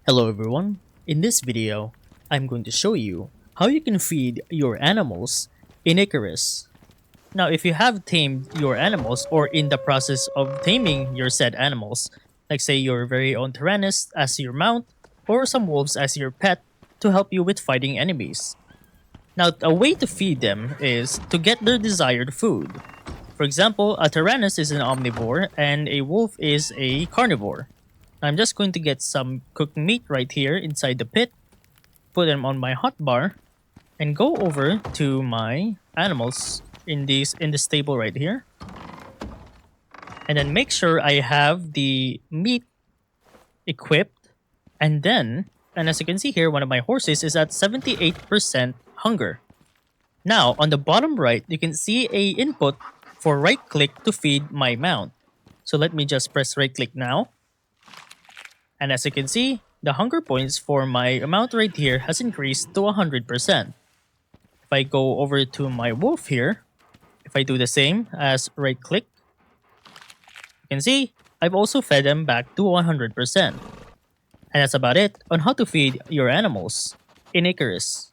Hello everyone. In this video, I'm going to show you how you can feed your animals in Icarus. Now, if you have tamed your animals or in the process of taming your said animals, like say your very own Tyrannus as your mount or some wolves as your pet to help you with fighting enemies. Now, a way to feed them is to get their desired food. For example, a Tyrannus is an omnivore and a wolf is a carnivore. I'm just going to get some cooked meat right here inside the pit, put them on my hotbar, and go over to my animals in the stable right here. And then make sure I have the meat equipped. And as you can see here, one of my horses is at 78% hunger. Now, on the bottom right, you can see a input for right click to feed my mount. So let me just press right click now. And as you can see, the hunger points for my amount right here has increased to 100%. If I go over to my wolf here, if I do the same as right click, you can see I've also fed them back to 100%. And that's about it on how to feed your animals in Icarus.